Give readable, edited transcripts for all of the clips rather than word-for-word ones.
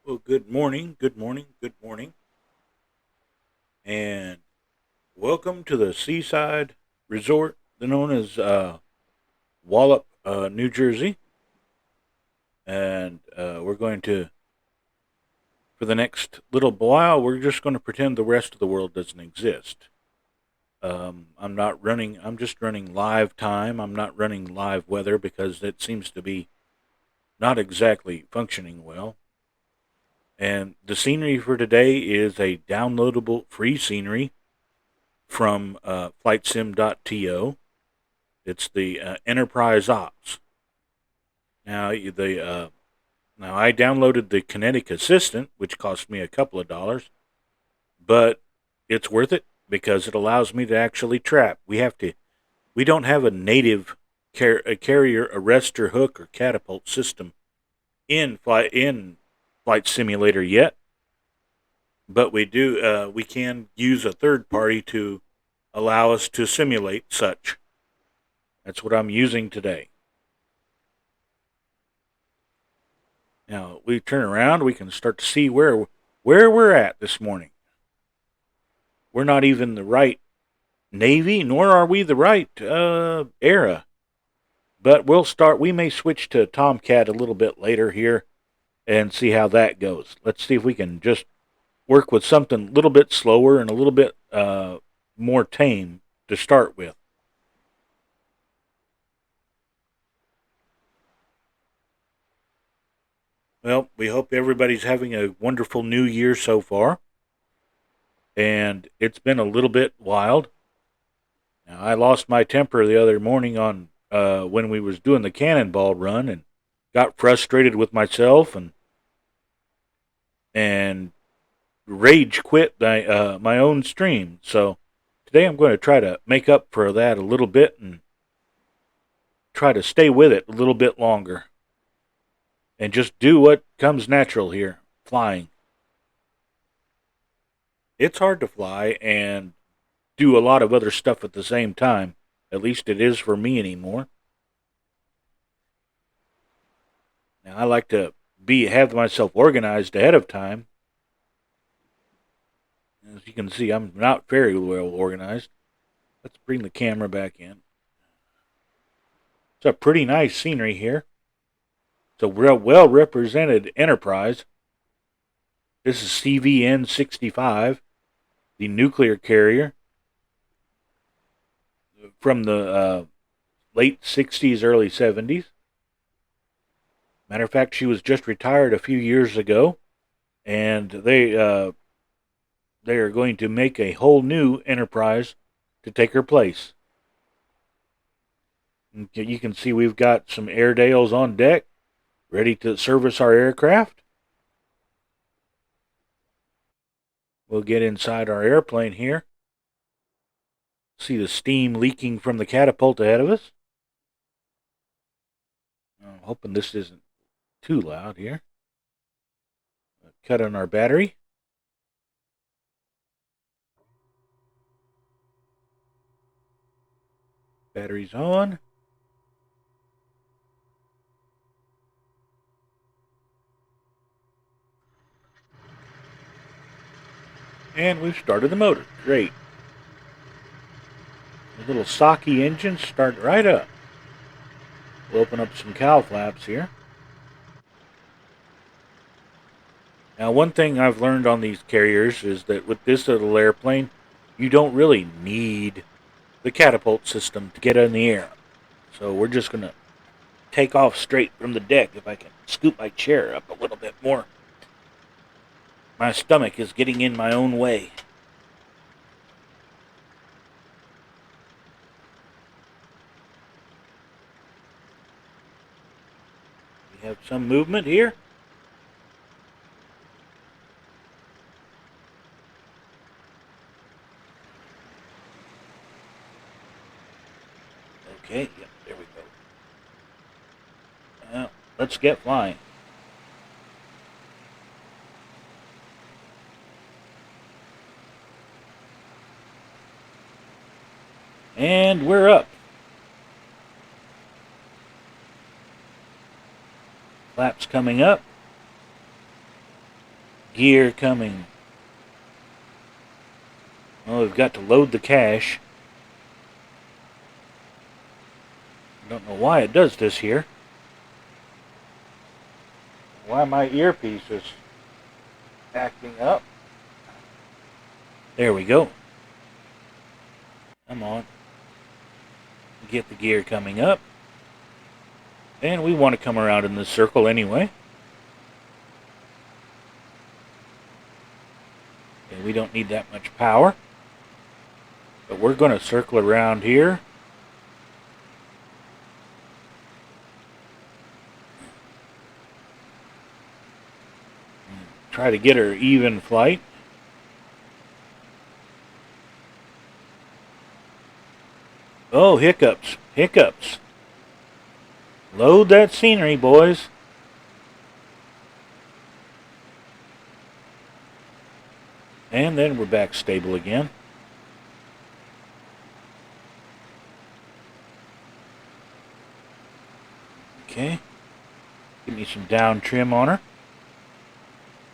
Well, good morning, good morning, good morning, and welcome to the seaside resort known as Wallop, New Jersey. And we're going to, for the next little while, we're just going to pretend the rest of the world doesn't exist. I'm not running, I'm just running live time. I'm not running live weather because it seems to be not exactly functioning well. And the scenery for today is a downloadable free scenery from flightsim.to. It's the Enterprise Ops. Now now I downloaded the Kinetic Assistant, which cost me a couple of dollars, but it's worth it because it allows me to actually trap. We don't have a native a carrier arrestor hook or catapult system in flight simulator yet, but we can use a third party to allow us to simulate such. That's what I'm using today. Now we turn around, we can start to see where we're at this morning. We're not even the right Navy, nor are we the right era. But we'll start. We may switch to Tomcat a little bit later here and see how that goes. Let's see if we can just work with something a little bit slower and a little bit more tame to start with. Well, we hope everybody's having a wonderful new year so far. And it's been a little bit wild. Now, I lost my temper the other morning on when we was doing the cannonball run and got frustrated with myself and rage quit my own stream. So today I'm going to try to make up for that a little bit and try to stay with it a little bit longer and just do what comes natural here, flying. It's hard to fly and do a lot of other stuff at the same time. At least it is for me anymore. Now I like to be have myself organized ahead of time. As you can see, I'm not very well organized. Let's bring the camera back in. It's a pretty nice scenery here. It's a real well represented enterprise. This is CVN 65, the nuclear carrier from the late 60s, early 70s. Matter of fact, she was just retired a few years ago, and they are going to make a whole new enterprise to take her place. You can see we've got some Airedales on deck, ready to service our aircraft. We'll get inside our airplane here. See the steam leaking from the catapult ahead of us. I'm hoping this isn't too loud here. Cut on our battery. Battery's on. And we've started the motor. Great. The little socky engine start right up. We'll open up some cowl flaps here. Now, one thing I've learned on these carriers is that with this little airplane, you don't really need the catapult system to get in the air. So we're just going to take off straight from the deck. If I can scoop my chair up a little bit more. My stomach is getting in my own way. We have some movement here. Okay, yep, there we go. Well, let's get flying. And we're up. Flaps coming up. gear coming. Well, we've got to load the cache. I don't know why it does this here. Why my earpiece is acting up. There we go. Come on. Get the gear coming up. And we want to come around in this circle anyway. Okay, we don't need that much power. But we're going to circle around here. Try to get her even flight. Oh, hiccups. Hiccups. Load that scenery, boys. And then we're back stable again. Okay. Give me some down trim on her.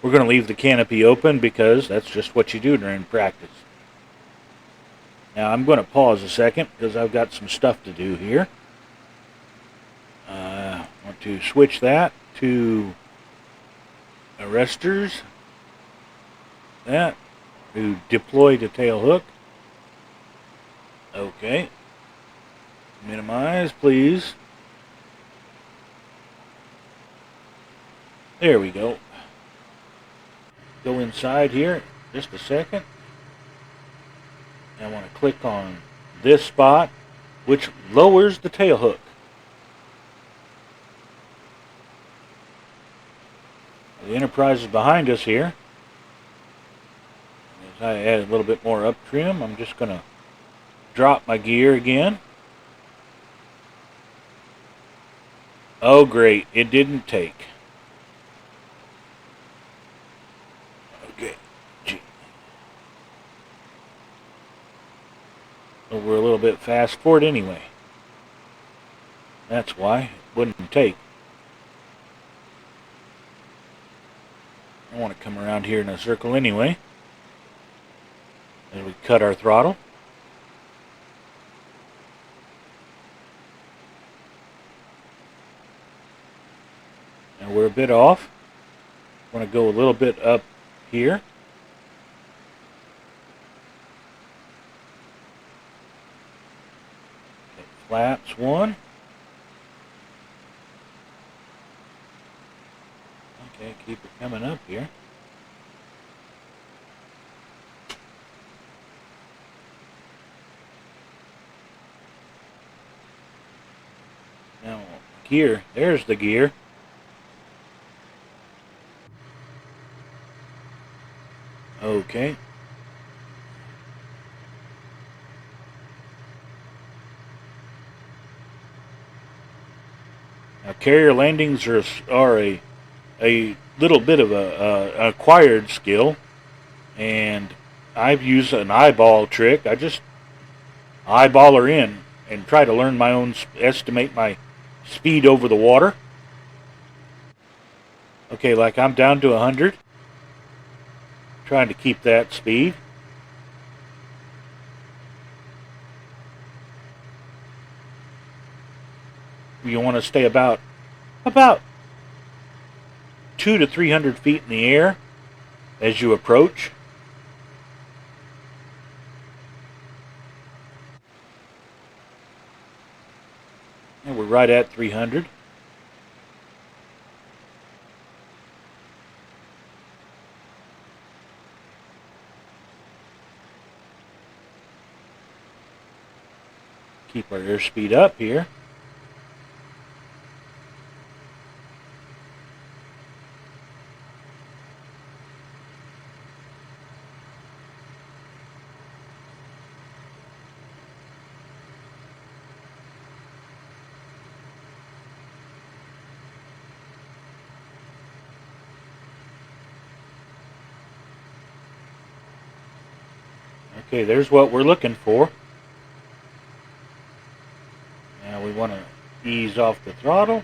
We're going to leave the canopy open because that's just what you do during practice. Now I'm going to pause a second because I've got some stuff to do here. I want to switch that to arresters. That to deploy the tail hook. Okay. Minimize, please. There we go. Go inside here just a second. I want to click on this spot, which lowers the tail hook. The Enterprise is behind us here. As I add a little bit more up trim, I'm just going to drop my gear again. Oh great, it didn't take. Okay. Well, we're a little bit fast for it anyway. That's why it wouldn't take. I want to come around here in a circle anyway. As we cut our throttle. Now we're a bit off. I want to go a little bit up here. Okay, flaps one. Okay, keep it coming up here. Now, gear, there's the gear. Okay. Now, carrier landings are a little bit of a acquired skill, and I've used an eyeball trick. I just eyeball her in and try to learn my own, estimate my speed over the water. Okay, like I'm down to 100. Trying to keep that speed. You want to stay about 200 to 300 feet in the air as you approach. And we're right at 300. Keep our airspeed up here. Okay, there's what we're looking for. Now we want to ease off the throttle.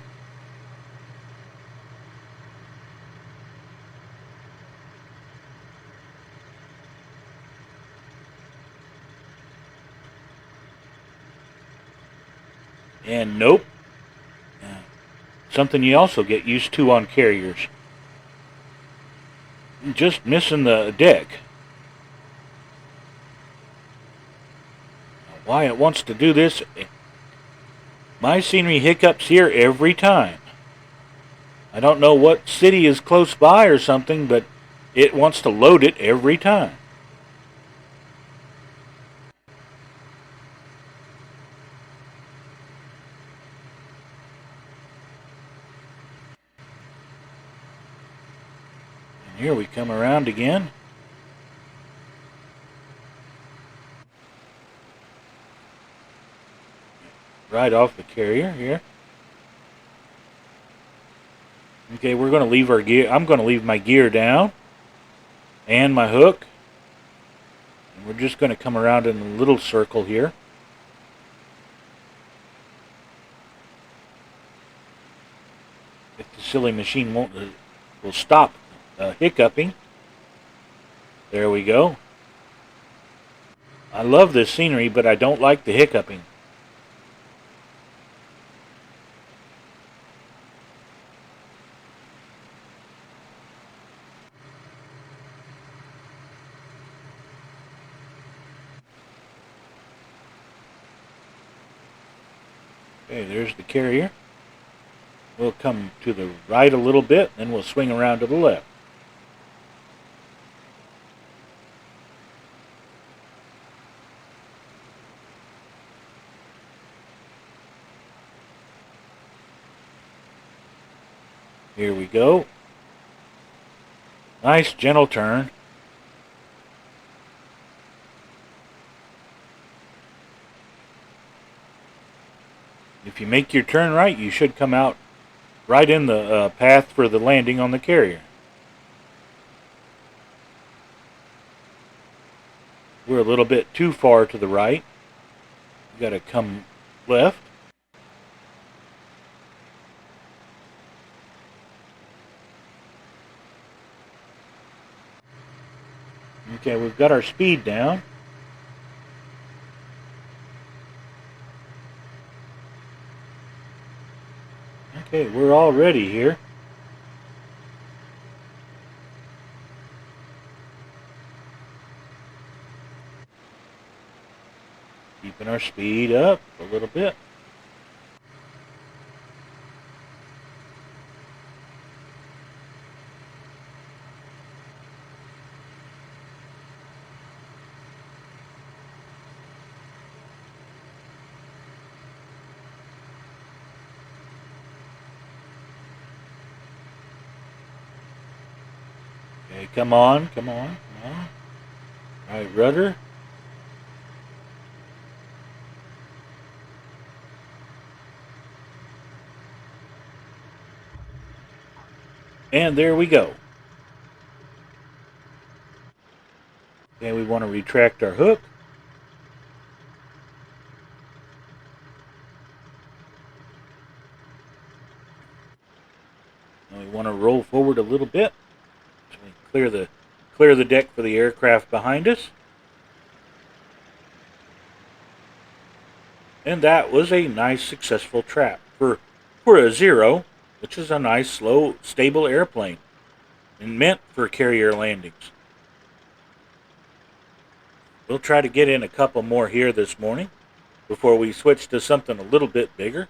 And nope. Something you also get used to on carriers. Just missing the deck. Why it wants to do this, my scenery hiccups here every time. I don't know what city is close by or something, but it wants to load it every time. And here we come around again. Right off the carrier here. Okay, we're going to leave our gear. I'm going to leave my gear down and my hook. And we're just going to come around in a little circle here. If the silly machine will stop hiccuping. There we go. I love this scenery, but I don't like the hiccuping. Okay, there's the carrier. We'll come to the right a little bit, then we'll swing around to the left. Here we go. Nice gentle turn. If you make your turn right, you should come out right in the path for the landing on the carrier. We're a little bit too far to the right. You got to come left. Okay, we've got our speed down. Okay, we're all ready here. Keeping our speed up a little bit. Okay, come on, come on, come on. All right, rudder. And there we go. Okay, we want to retract our hook. And we want to roll forward a little bit so we clear the deck for the aircraft behind us. And that was a nice successful trap for a Zero, which is a nice, slow, stable airplane and meant for carrier landings. We'll try to get in a couple more here this morning before we switch to something a little bit bigger.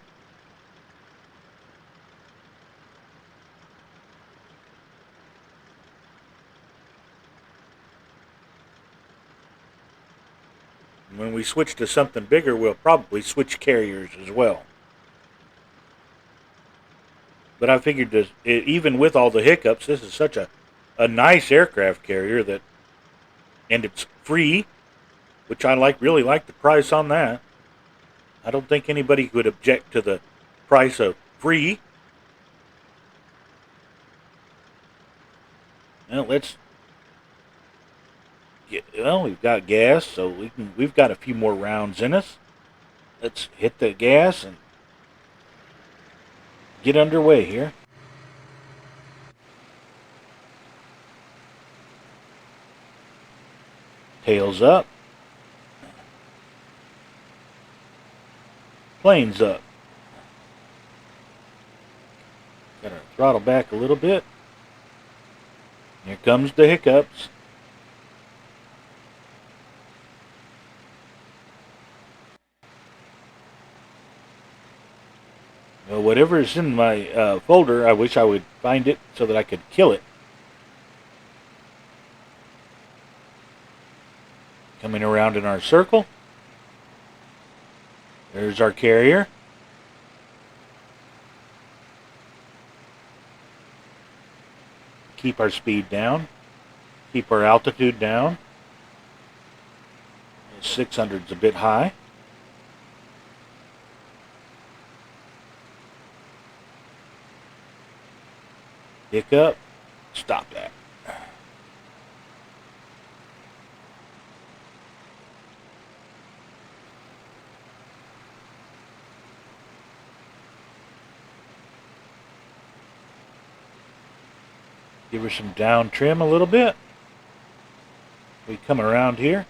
And when we switch to something bigger, we'll probably switch carriers as well. But I figured that even with all the hiccups, this is such a nice aircraft carrier that, and it's free, which I really like the price on that. I don't think anybody would object to the price of free. Well, we've got gas, so we've got a few more rounds in us. Let's hit the gas and get underway here. Tails up. Planes up. Throttle back a little bit. Here comes the hiccups. Well, whatever is in my folder, I wish I would find it so that I could kill it. Coming around in our circle. There's our carrier. Keep our speed down. Keep our altitude down. 600's a bit high. Hiccup. Stop that. Give her some down trim a little bit. We come around here.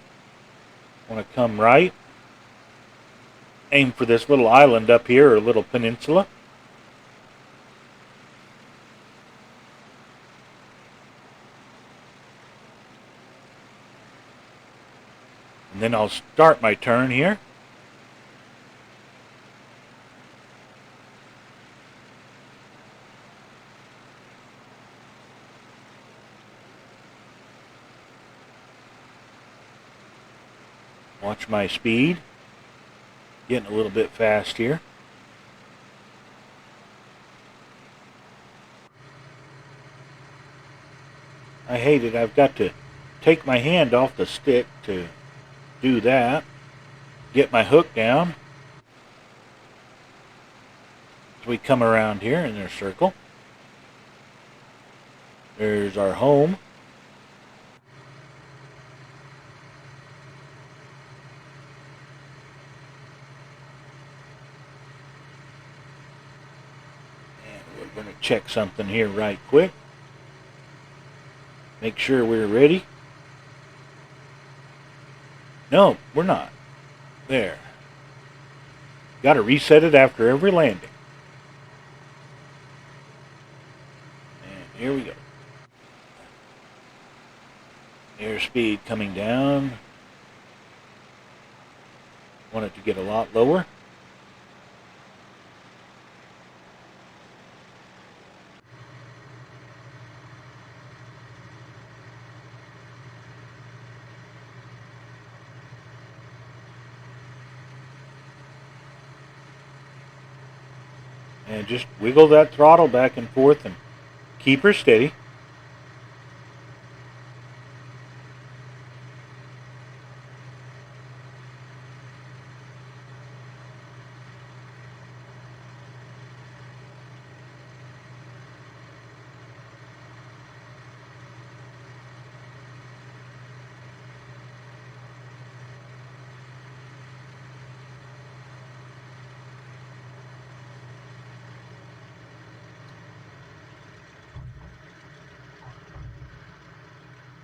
Want to come right. Aim for this little island up here, or little peninsula. And then I'll start my turn here. Watch my speed. Getting a little bit fast here. I hate it. I've got to take my hand off the stick to do that. Get my hook down. So we come around here in their circle. There's our home. And we're going to check something here right quick. Make sure we're ready. No, we're not. There. Got to reset it after every landing. And here we go. Airspeed coming down. Want it to get a lot lower. And just wiggle that throttle back and forth and keep her steady.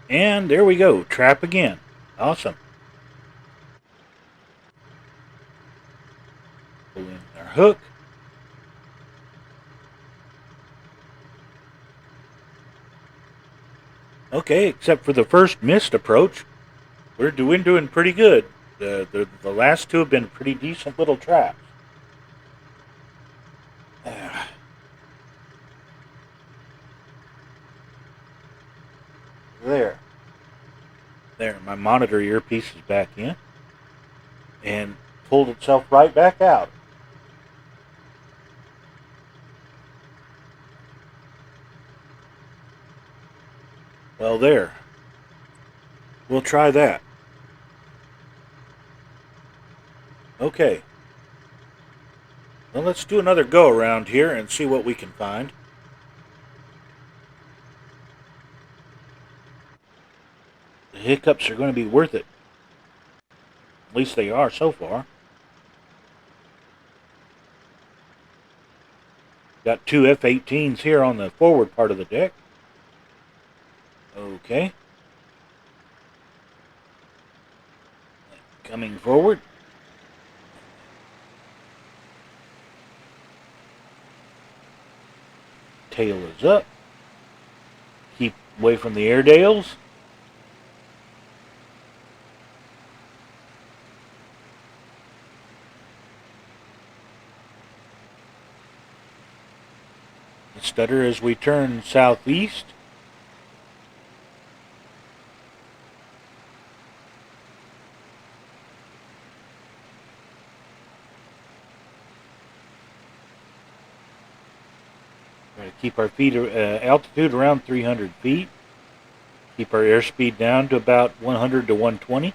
And there we go, trap again. Awesome. Pull in our hook. Okay, except for the first missed approach, we're doing pretty good. The last two have been pretty decent little traps. There, my monitor earpiece is back in and pulled itself right back out. Well, there. We'll try that. Okay. Well, let's do another go around here and see what we can find. The hiccups are going to be worth it. At least they are so far. Got two F-18s here on the forward part of the deck. Okay. Coming forward. Tail is up. Keep away from the Airedales. Stutter as we turn southeast. Try to keep our feet altitude around 300 feet. Keep our airspeed down to about 100 to 120.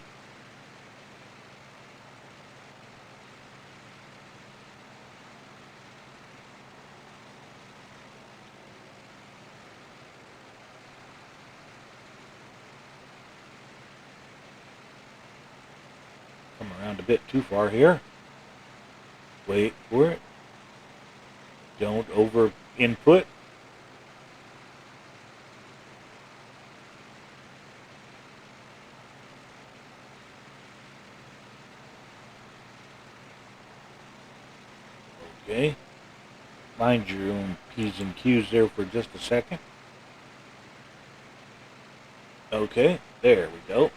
Come around a bit too far here. Wait for it. Don't over input. Okay. Mind your own P's and Q's there for just a second. Okay, there we go.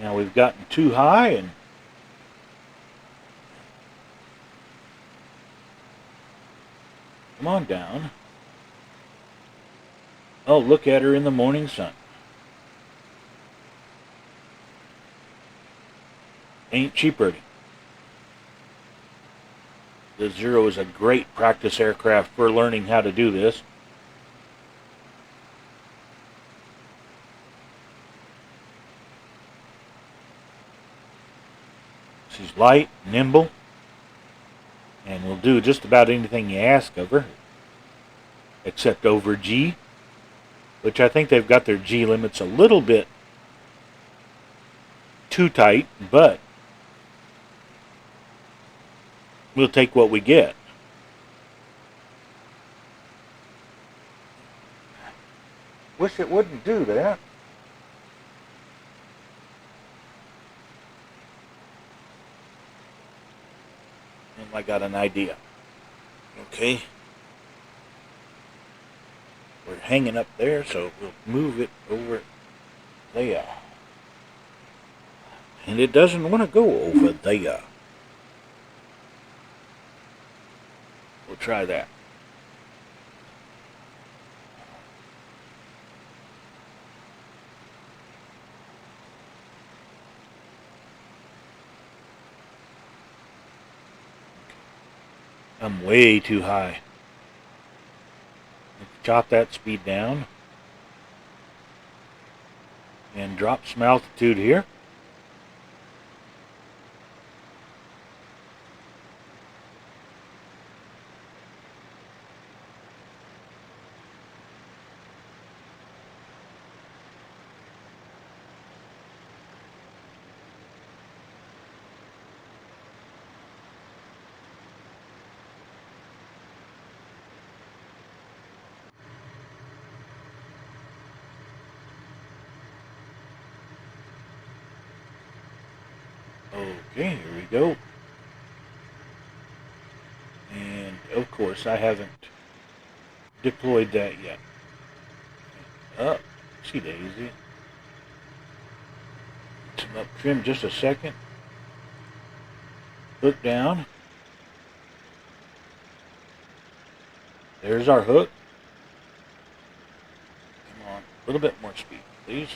Now we've gotten too high and come on down. Oh, look at her in the morning sun. Ain't she pretty? The Zero is a great practice aircraft for learning how to do this. She's light, nimble, and will do just about anything you ask of her, except over G, which I think they've got their G limits a little bit too tight, but we'll take what we get. Wish it wouldn't do that. I got an idea. Okay. We're hanging up there, so we'll move it over there. And it doesn't want to go over there. We'll try that. I'm way too high. Chop that speed down. And drop some altitude here. Okay, here we go. And of course I haven't deployed that yet. Up, see daisy. Some up trim just a second. Hook down. There's our hook. Come on, a little bit more speed, please.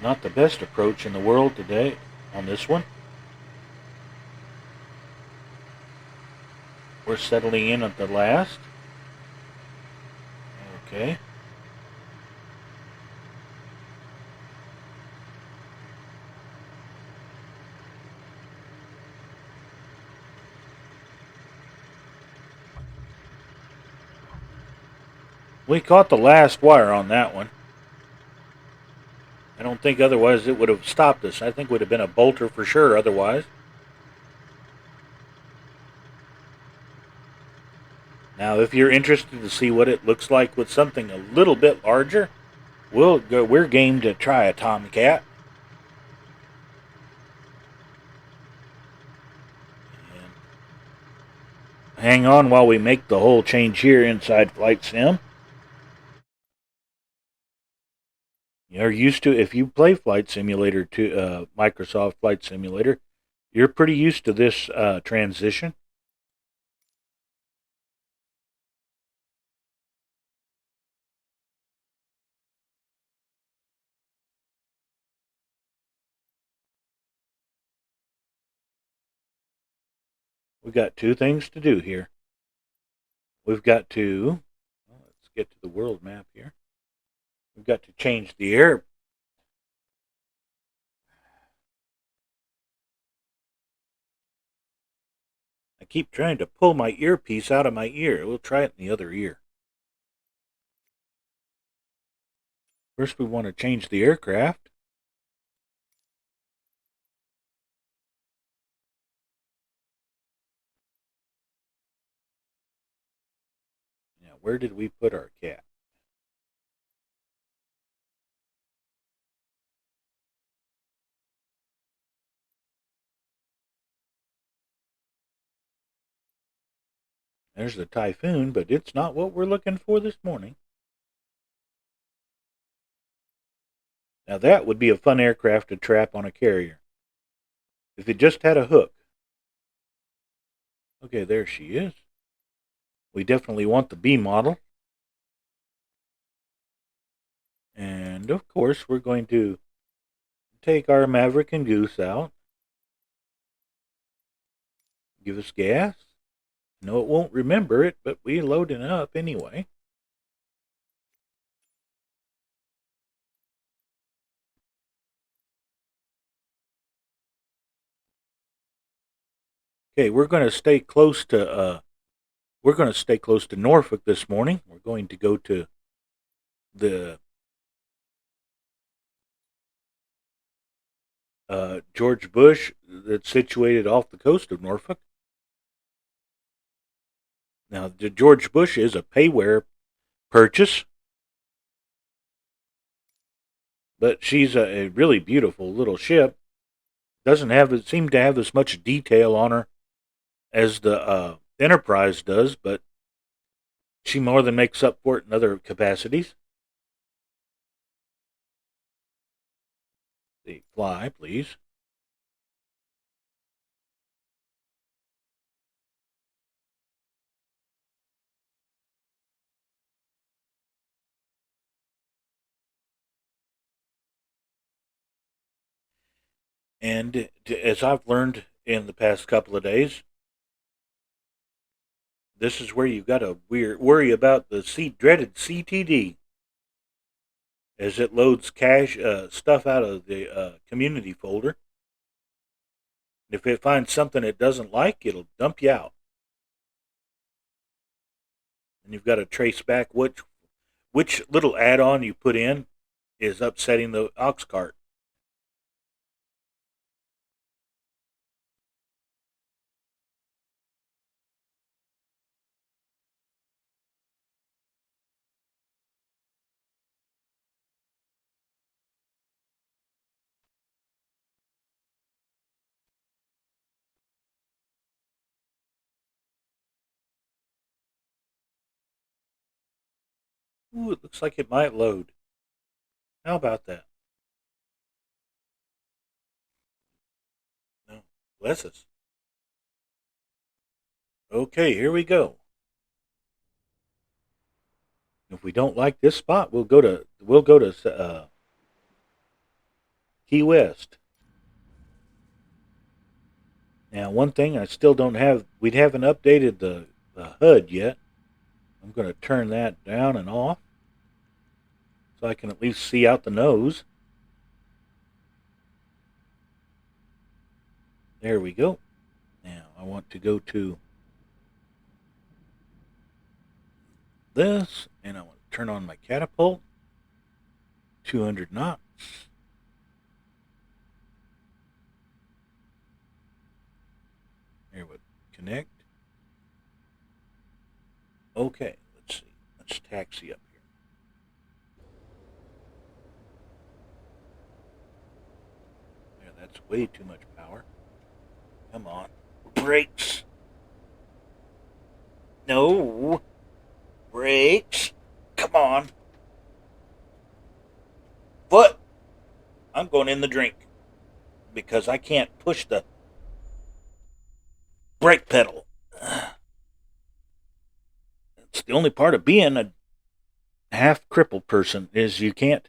Not the best approach in the world today on this one. We're settling in at the last. Okay. We caught the last wire on that one. I don't think otherwise it would have stopped us. I think it would have been a bolter for sure otherwise. Now, if you're interested to see what it looks like with something a little bit larger, we're game to try a Tomcat. And hang on while we make the whole change here inside Flight Sim. You're used to, if you play Flight Simulator to Microsoft Flight Simulator, you're pretty used to this transition. We've got two things to do here. We've got to, well, let's get to the world map here. We've got to change the air. I keep trying to pull my earpiece out of my ear. We'll try it in the other ear. First, we want to change the aircraft. Now, where did we put our cat? There's the Typhoon, but it's not what we're looking for this morning. Now, that would be a fun aircraft to trap on a carrier. If it just had a hook. Okay, there she is. We definitely want the B model. And, of course, we're going to take our Maverick and Goose out. Give us gas. No, it won't remember it, but we loading up anyway. Okay, we're going to stay close to Norfolk this morning. We're going to go to the George Bush that's situated off the coast of Norfolk. Now, the George Bush is a payware purchase, but she's a really beautiful little ship. Doesn't seem to have as much detail on her as the Enterprise does, but she more than makes up for it in other capacities. The fly, please. And as I've learned in the past couple of days, this is where you've got to worry about the dreaded CTD as it loads cache stuff out of the community folder. If it finds something it doesn't like, it'll dump you out. And you've got to trace back which little add-on you put in is upsetting the aux cart. Ooh, it looks like it might load. How about that? No, bless us. Okay, here we go. If we don't like this spot, we'll go to Key West. Now, one thing I still don't have, we haven't updated the HUD yet. I'm going to turn that down and off so I can at least see out the nose. There we go. Now, I want to go to this, and I want to turn on my catapult. 200 knots. There we connect. taxi up here. Yeah, that's way too much power. Come on. Brakes. No. Brakes. Come on. Foot. I'm going in the drink because I can't push the brake pedal. It's the only part of being a half crippled person is you can't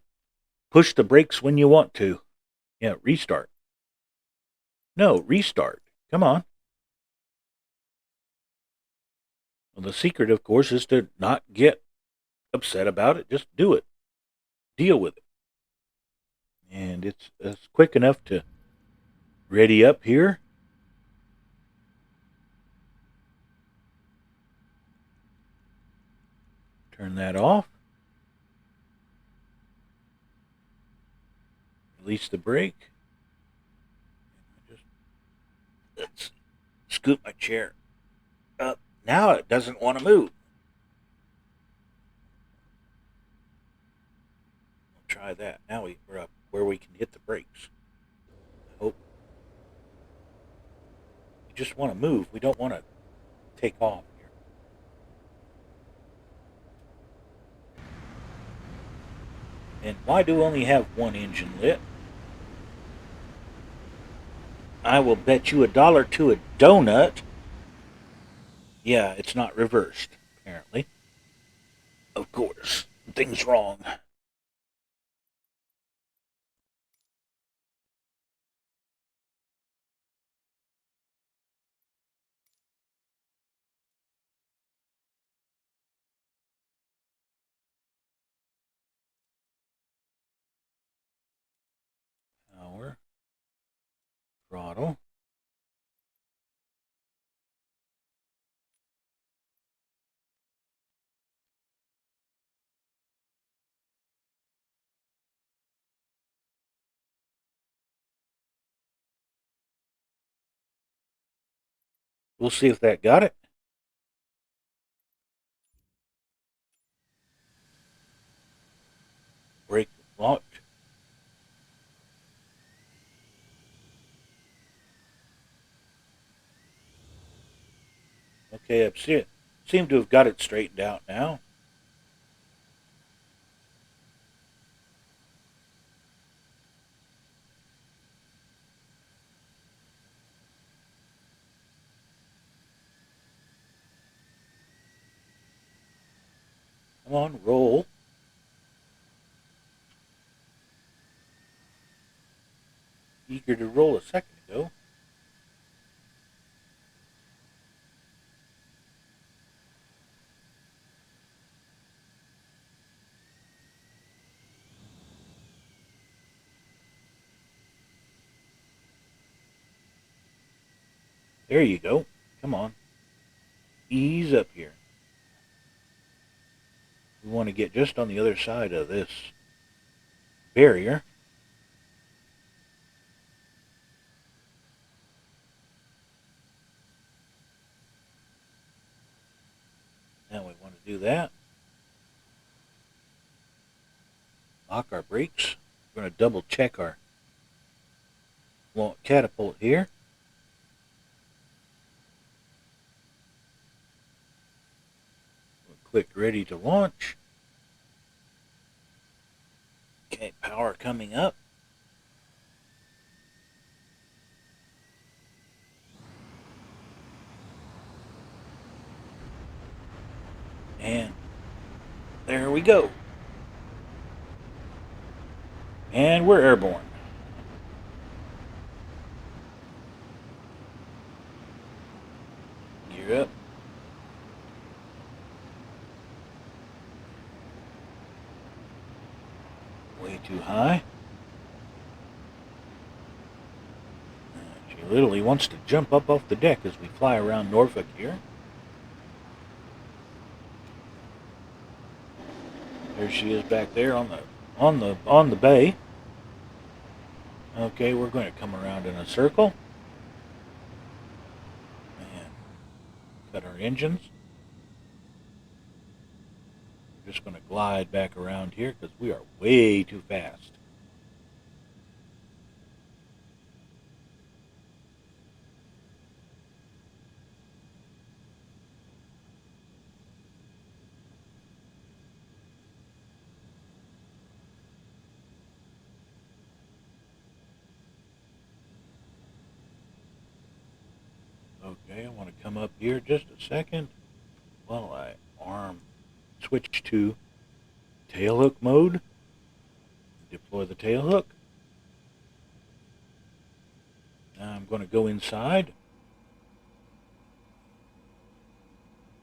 push the brakes when you want to. Yeah, restart. No, restart. Come on. Well, the secret, of course, is to not get upset about it. Just do it. Deal with it. And it's quick enough to ready up here. Turn that off. Release the brake. Let's scoot my chair up. Now it doesn't want to move. We'll try that. Now we're up where we can hit the brakes. I hope. We just want to move. We don't want to take off here. And why do we only have one engine lit? I will bet you $1 to a donut. Yeah, it's not reversed, apparently. Of course, something's wrong. Power, throttle. We'll see if that got it. Brake locked. Okay, I seem to have got it straightened out now. Come on, roll. Eager to roll a second ago. There you go. Come on. Ease up here. We want to get just on the other side of this barrier. Now we want to do that. Lock our brakes. We're going to double check our catapult here. We'll click ready to launch. Okay, power coming up. And there we go. And we're airborne. Gear up. Way too high. She literally wants to jump up off the deck as we fly around Norfolk here. There she is back there on the bay. Okay, we're going to come around in a circle and cut our engines. We're just just going to glide back around here because we are way too fast. Okay, I want to come up here just a second while I switch to tail hook mode. Deploy the tail hook. Now I'm going to go inside.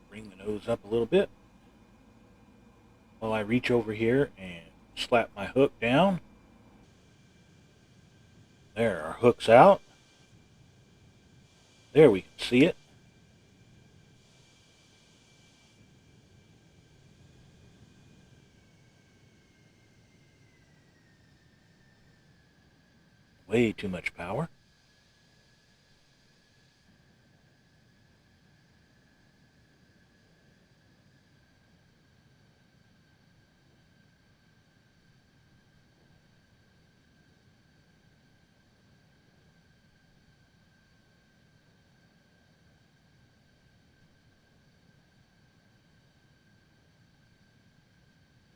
Bring the nose up a little bit while I reach over here and slap my hook down. There, our hook's out. There, we can see it. Way too much power.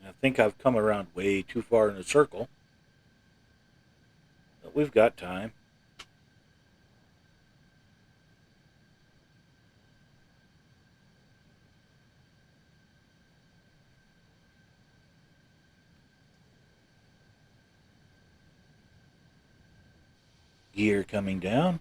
I think I've come around way too far in a circle, but we've got time. Gear coming down.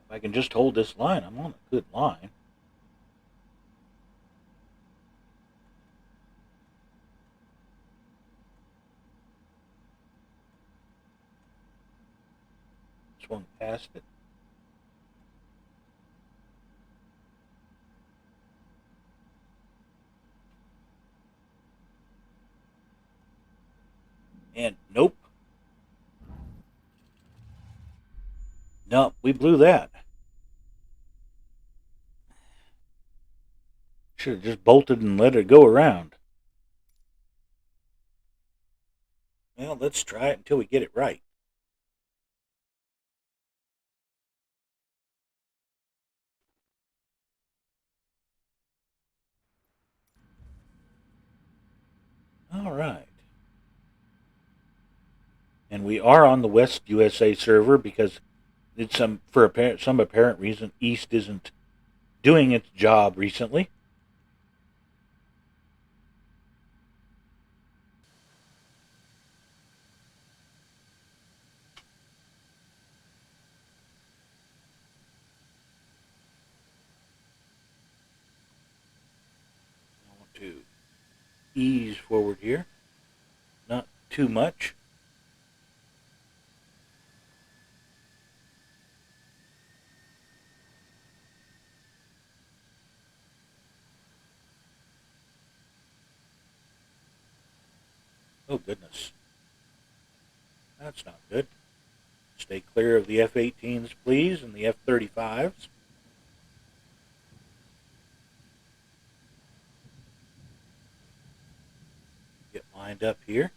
If I can just hold this line, I'm on a good line. Swung past it. And nope. Nope, we blew that. Should have just bolted and let it go around. Well, let's try it until we get it right. All right. And we are on the West USA server because it's some apparent reason East isn't doing its job recently. I want to ease forward here, not too much. Oh goodness, that's not good. Stay clear of the F-18s, please, and the F-35s. Get lined up here.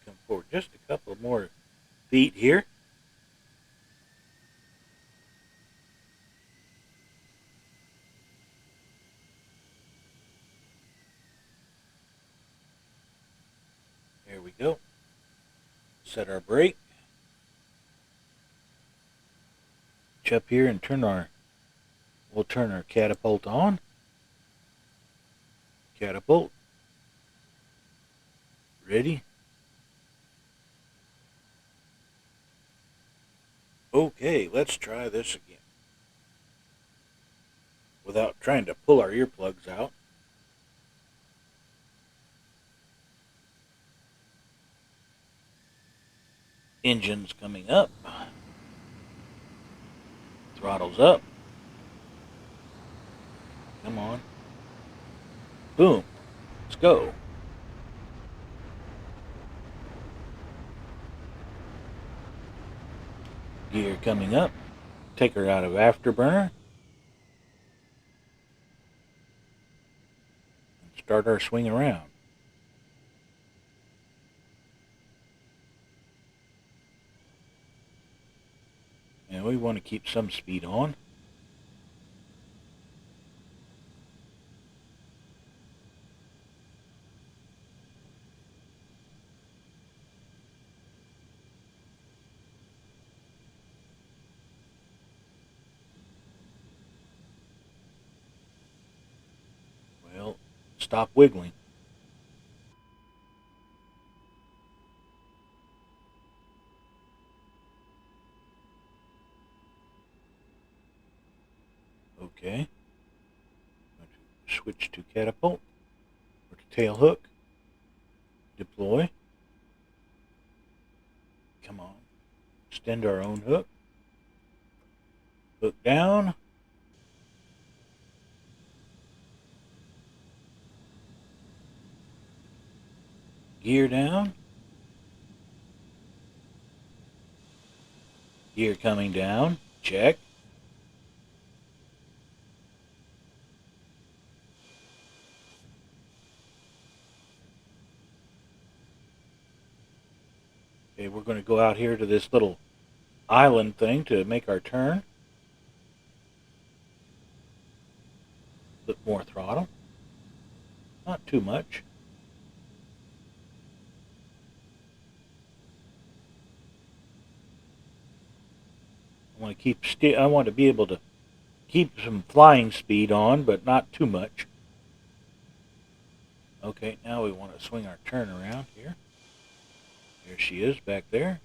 Come forward just a couple more feet here. There we go. Set our brake. Up here and we'll turn our catapult on. Catapult. Ready, Okay, let's try this again. Without trying to pull our earplugs out. Engine's coming up. Throttle's up. Come on. Boom. Let's go. Gear coming up. Take her out of afterburner. And start our swing around. And we want to keep some speed on. Well, stop wiggling. Okay. Switch to catapult or to tail hook. Deploy. Come on. Extend our own hook. Hook down. Gear down. Gear coming down. Check. Okay, we're going to go out here to this little island thing to make our turn. Bit more throttle. Not too much. I want to be able to keep some flying speed on, but not too much. Okay, now we want to swing our turn around here. There she is back there.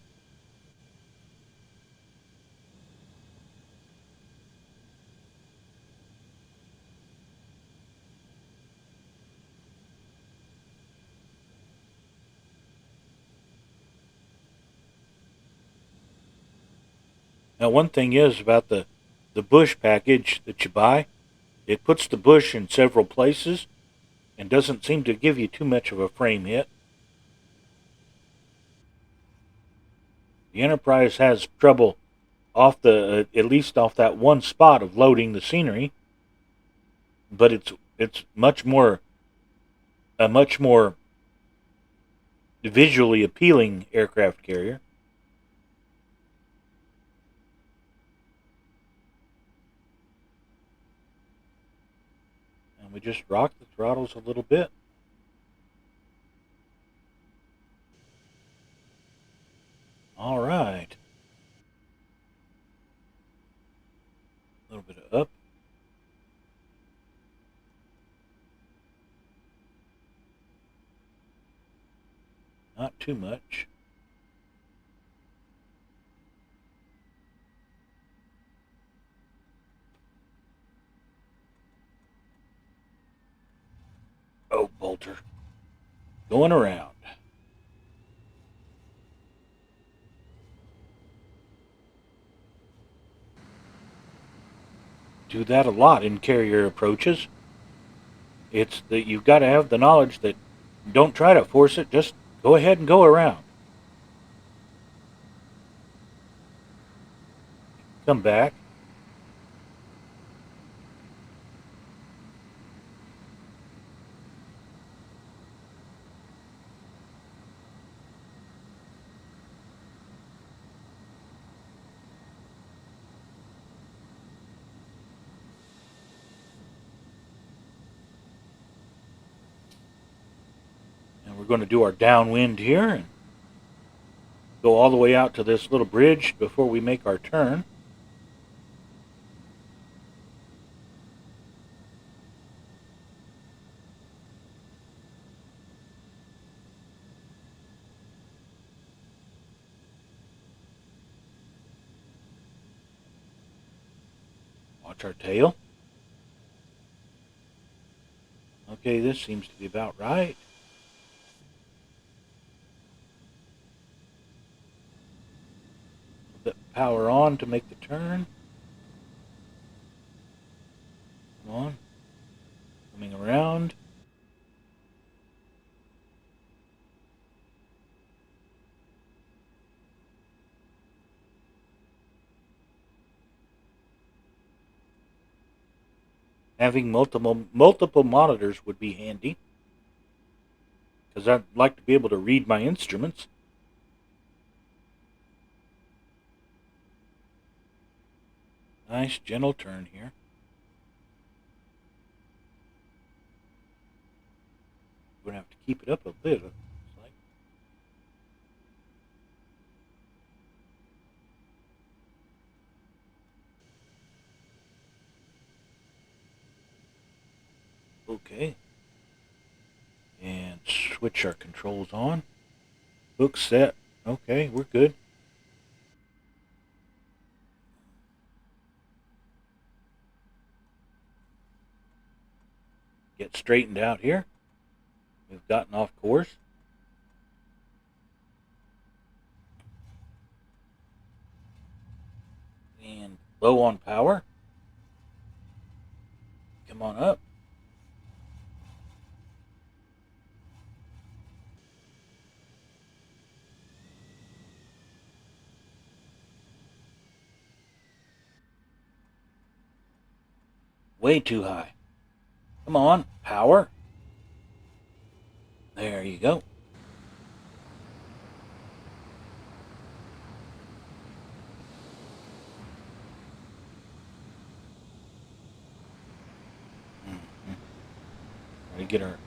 Now, one thing is about the bush package that you buy, it puts the bush in several places and doesn't seem to give you too much of a frame hit. The Enterprise has trouble off at least off that one spot of loading the scenery, but it's a much more visually appealing aircraft carrier. And we just rock the throttles a little bit. All right. A little bit of up. Not too much. Oh, bolter. Going around. Do that a lot in carrier approaches. It's that you've got to have the knowledge that don't try to force it, just go ahead and go around. Come back. And we're going to do our downwind here and go all the way out to this little bridge before we make our turn. Watch our tail. Okay, this seems to be about right. A bit power on to make the turn. Come on. Coming around. Having multiple monitors would be handy, because I'd like to be able to read my instruments. Nice gentle turn here. We're going to have to keep it up a bit. Okay. And switch our controls on. Hook set. Okay, we're good. Get straightened out here. We've gotten off course. And low on power. Come on up. Way too high. Come on, power. There you go. We get our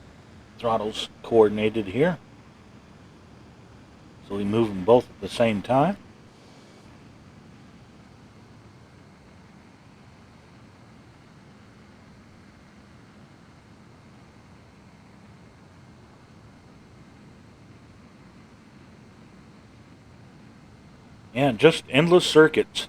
throttles coordinated here. So we move them both at the same time. Yeah, just endless circuits.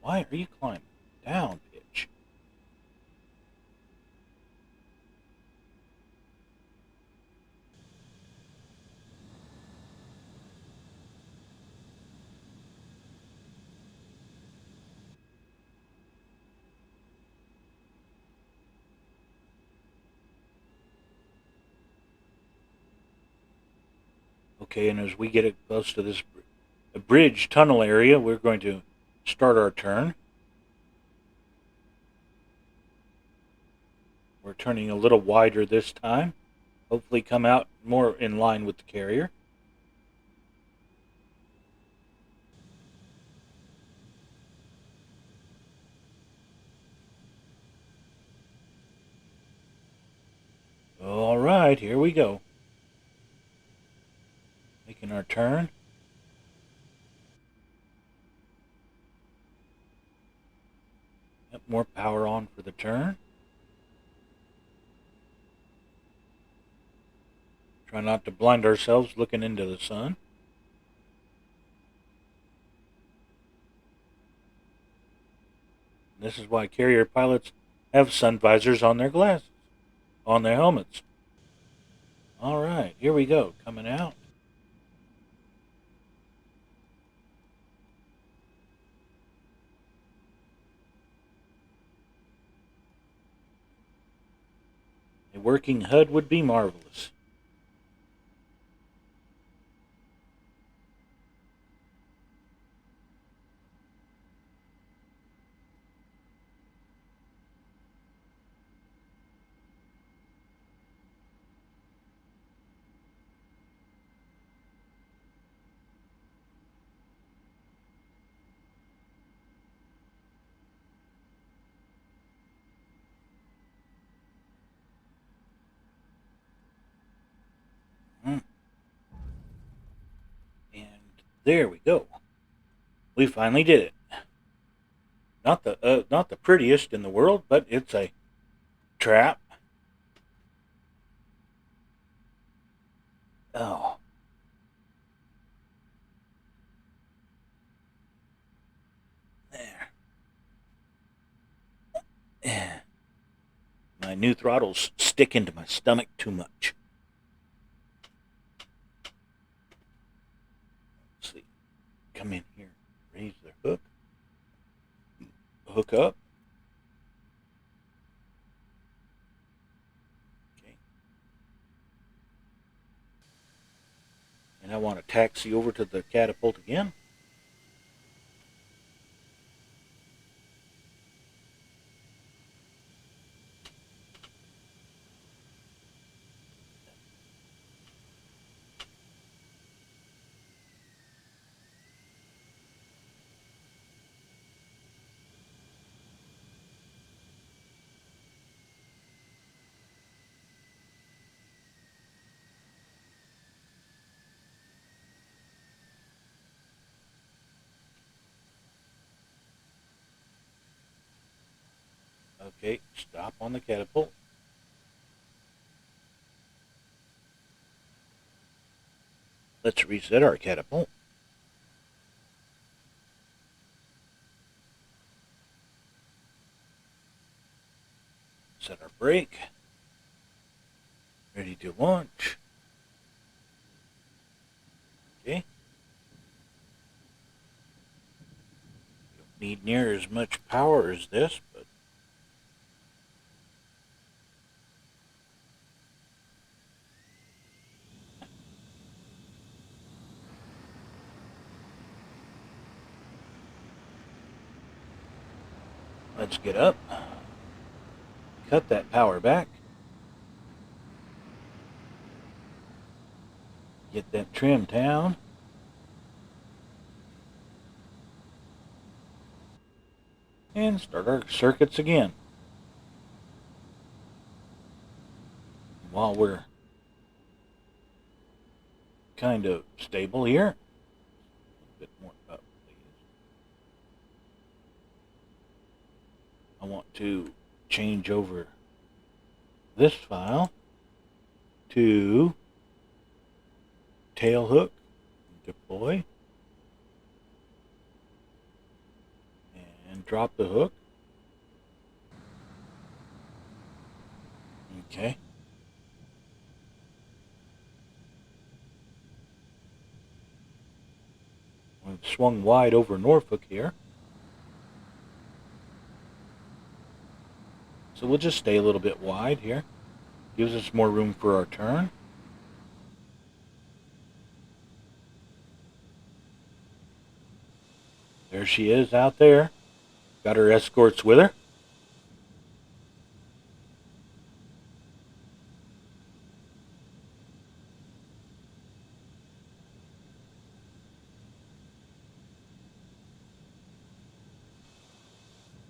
Why are you climbing down, pitch? Okay, and as we get close to this bridge tunnel area, we're going to start our turn. We're turning a little wider this time. Hopefully come out more in line with the carrier. All right, here we go. Making our turn. Yep, more power on for the turn. Try not to blind ourselves looking into the sun. This is why carrier pilots have sun visors on their glasses, on their helmets. All right, here we go, coming out. A working HUD would be marvelous. And there we go. We finally did it. Not the prettiest in the world, but it's a trap. Oh. There. Yeah. My new throttles stick into my stomach too much. Let's see. Come in here. Raise the hook. Hook up. Okay. And I want to taxi over to the catapult again. Okay, stop on the catapult. Let's reset our catapult. Set our brake. Ready to launch. Okay. Don't need near as much power as this, but let's get up. Cut that power back. Get that trim down. And start our circuits again. While we're kind of stable here, a bit more up, please. I want to change over this file to tail hook, deploy, and drop the hook. Okay. We've swung wide over Norfolk here. So we'll just stay a little bit wide here. Gives us more room for our turn. There she is out there. Got her escorts with her.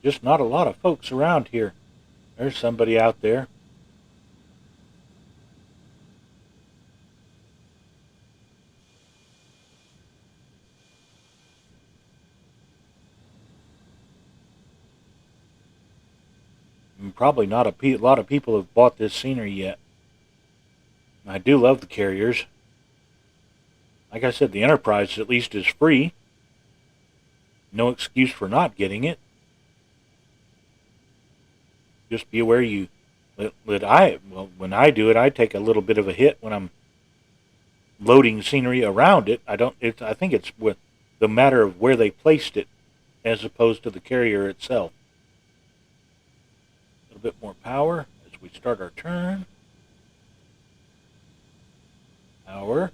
Just not a lot of folks around here. There's somebody out there. And probably not a lot of people have bought this scenery yet. I do love the carriers. Like I said, the Enterprise at least is free. No excuse for not getting it. Just be aware when I do it, I take a little bit of a hit when I'm loading scenery around it. I think it's with the matter of where they placed it as opposed to the carrier itself. A little bit more power as we start our turn. Power.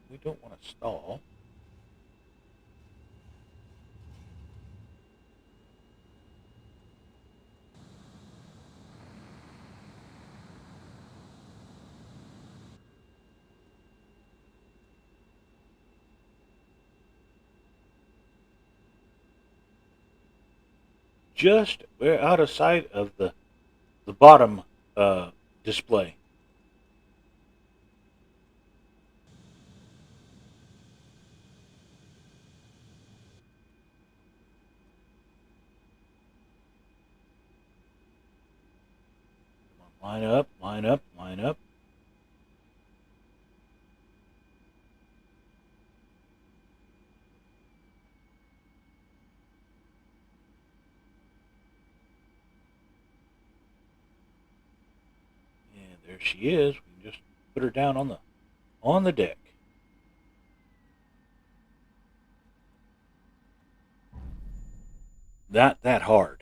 We don't want to stall. We're out of sight of the bottom display. Line up, line up, line up. And there she is. We can just put her down on the deck. Not that hard.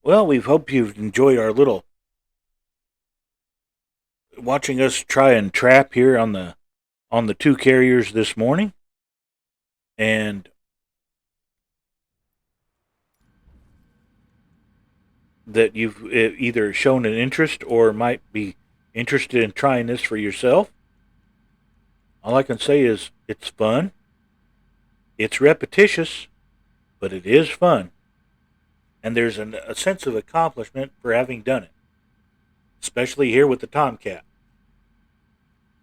Well, we hope you've enjoyed our little watching us try and trap here on the two carriers this morning, and that you've either shown an interest or might be interested in trying this for yourself. All I can say is it's fun. It's repetitious, but it is fun. And there's a sense of accomplishment for having done it, especially here with the Tomcat.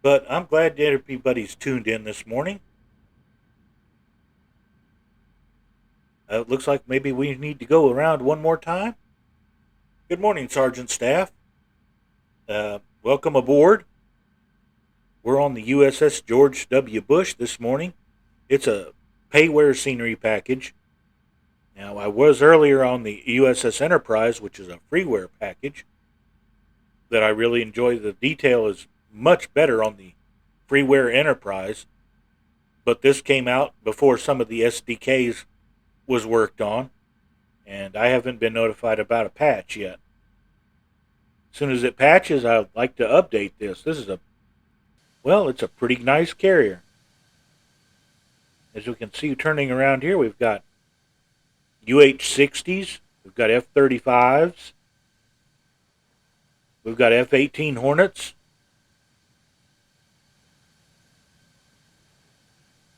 But I'm glad that everybody's tuned in this morning. It looks like maybe we need to go around one more time. Good morning, Sergeant Staff. Welcome aboard. We're on the USS George W. Bush this morning. It's a payware scenery package. Now, I was earlier on the USS Enterprise, which is a freeware package that I really enjoy. The detail is much better on the freeware Enterprise, but this came out before some of the SDKs was worked on, and I haven't been notified about a patch yet. As soon as it patches, I'd like to update this. This is it's a pretty nice carrier. As we can see turning around here, we've got UH-60s, we've got F-35s, we've got F-18 Hornets,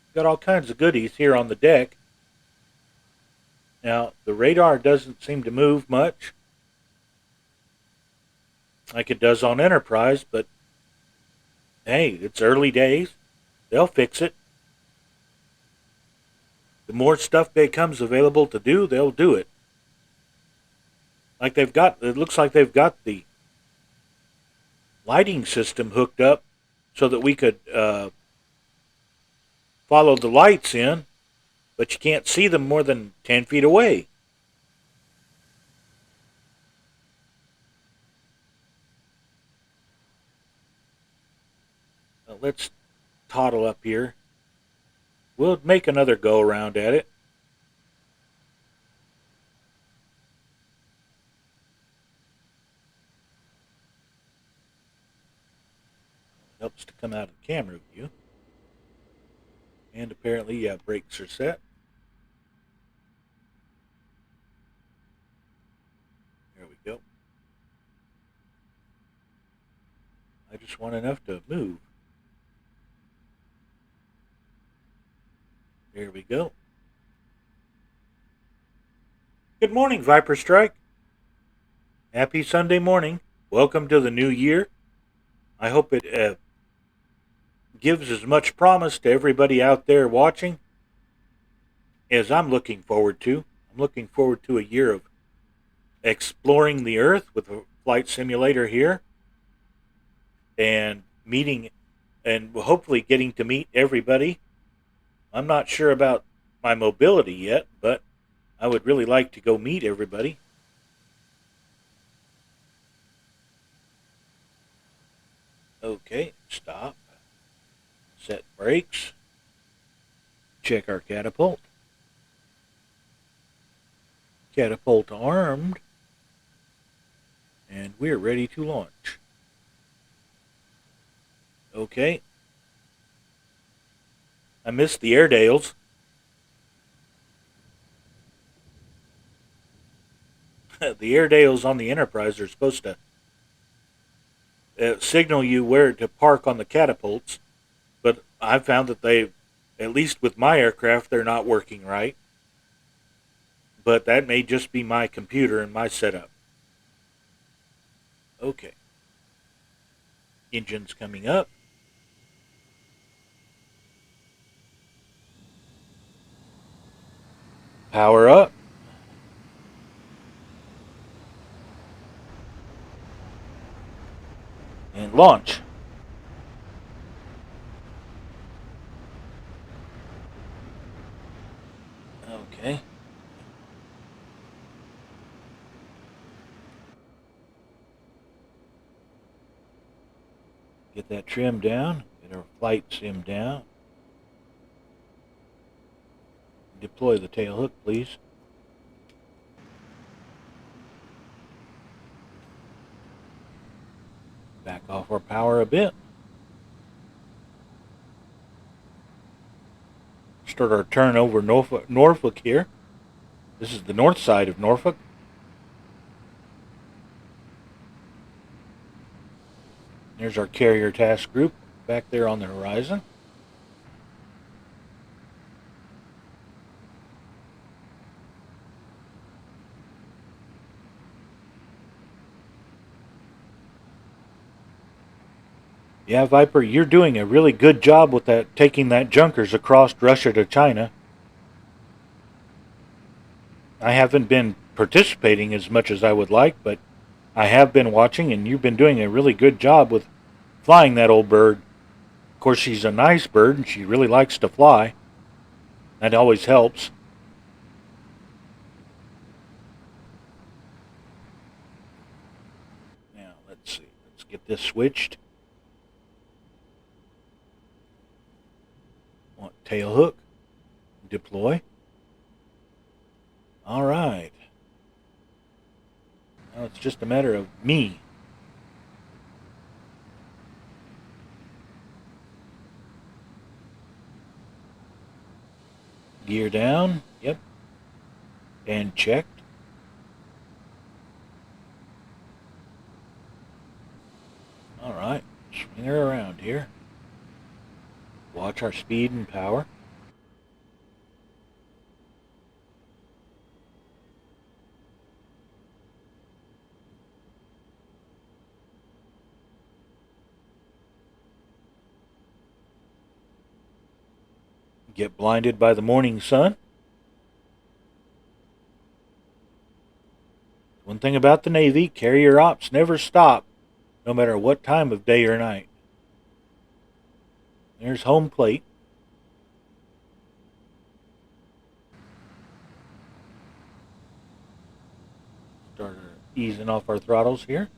we've got all kinds of goodies here on the deck. Now, the radar doesn't seem to move much like it does on Enterprise, but hey, it's early days. They'll fix it. The more stuff becomes available to do, they'll do it. It looks like they've got the lighting system hooked up so that we could follow the lights in, but you can't see them more than 10 feet away. Now let's toddle up here. We'll make another go around at it. Helps to come out of the camera view. And apparently, yeah, brakes are set. There we go. I just want enough to move. There we go. Good morning, Viper Strike. Happy Sunday morning. Welcome to the new year. I hope it gives as much promise to everybody out there watching as I'm looking forward to. I'm looking forward to a year of exploring the Earth with a flight simulator here and meeting and hopefully getting to meet everybody. I'm not sure about my mobility yet, but I would really like to go meet everybody. Okay, stop. Set brakes. Check our catapult. Catapult armed. And we're ready to launch. Okay. I missed the Airedales. The Airedales on the Enterprise are supposed to signal you where to park on the catapults, but I've found that they, at least with my aircraft, they're not working right. But that may just be my computer and my setup. Okay. Engines coming up. Power up. And launch. Okay. Get that trim down. Get our flight sim down. Deploy the tail hook, please. Back off our power a bit. Start our turn over Norfolk here. This is the north side of Norfolk. There's our carrier task group back there on the horizon. Yeah, Viper, you're doing a really good job with that, taking that junkers across Russia to China. I haven't been participating as much as I would like, but I have been watching, and you've been doing a really good job with flying that old bird. Of course, she's a nice bird, and she really likes to fly. That always helps. Now, let's see. Let's get this switched. Want tail hook. Deploy. All right. Now it's just a matter of me. Gear down. Yep. And checked. All right. Swing her around here. Watch our speed and power. Get blinded by the morning sun. One thing about the Navy, carrier ops never stop, no matter what time of day or night. There's home plate. Start easing off our throttles here.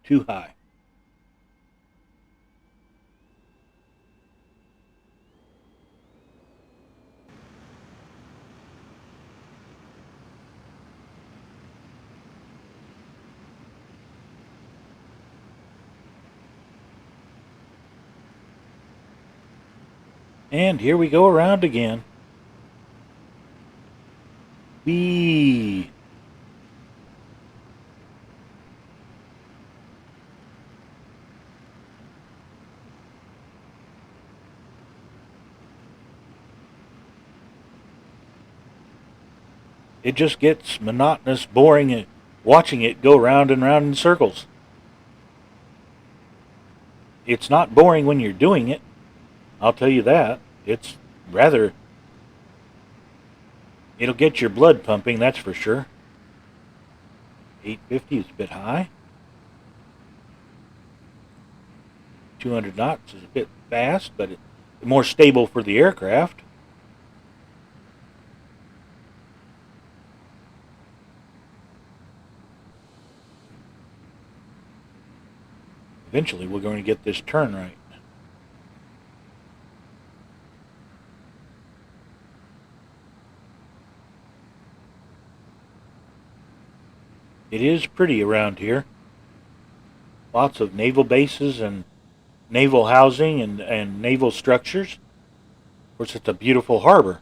Too high. And here we go around again. Whee! It just gets monotonous, boring, watching it go round and round in circles. It's not boring when you're doing it, I'll tell you that. It's rather, it'll get your blood pumping, that's for sure. 850 is a bit high. 200 knots is a bit fast, but it's more stable for the aircraft. Eventually, we're going to get this turn right. It is pretty around here. Lots of naval bases and naval housing and naval structures. Of course, it's a beautiful harbor.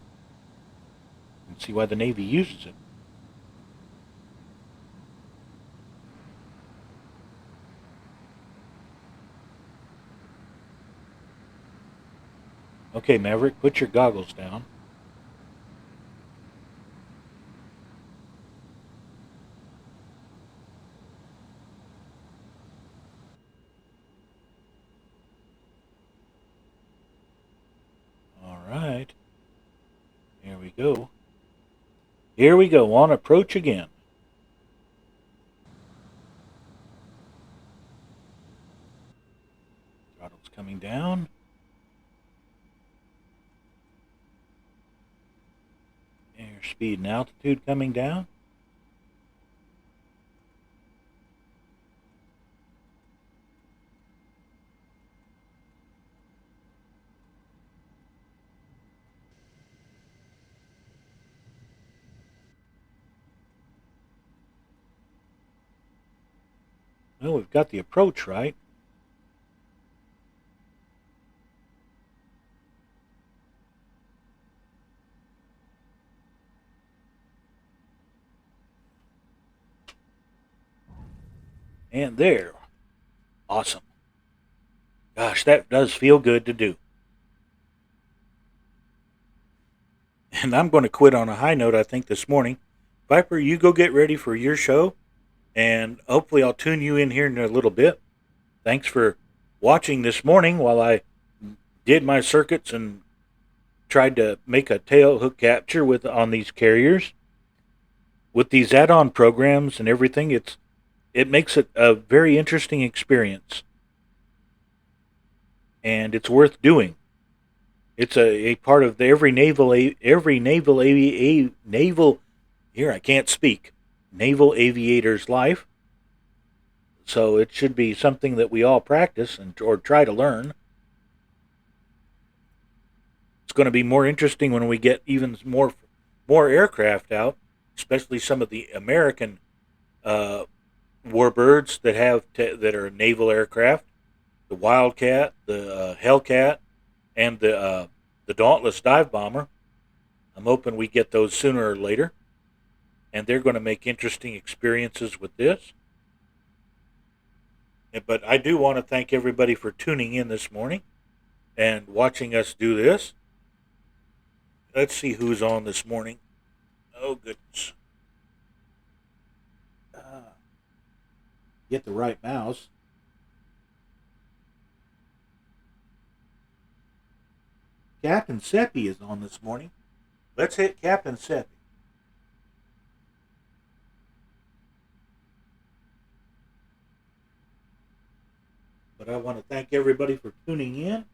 You can see why the Navy uses it. Okay, Maverick, put your goggles down. All right. Here we go. Here we go, on approach again. Throttle's coming down. Airspeed and altitude coming down. Well, we've got the approach right. And there. Awesome. Gosh, that does feel good to do. And I'm going to quit on a high note, I think, this morning. Viper, you go get ready for your show, and hopefully I'll tune you in here in a little bit. Thanks for watching this morning while I did my circuits and tried to make a tail hook capture with on these carriers. With these add-on programs and everything, it makes it a very interesting experience, and it's worth doing. It's a part of the, naval here I can't speak naval aviator's life. So it should be something that we all practice and or try to learn. It's going to be more interesting when we get even more aircraft out, especially some of the American uh, warbirds that that are naval aircraft, the Wildcat, the Hellcat, and the Dauntless dive bomber. I'm hoping we get those sooner or later, and they're going to make interesting experiences with this. But I do want to thank everybody for tuning in this morning and watching us do this. Let's see who's on this morning. Oh, goodness. Get the right mouse. Captain Seppi is on this morning. Let's hit Captain Seppi. But I want to thank everybody for tuning in.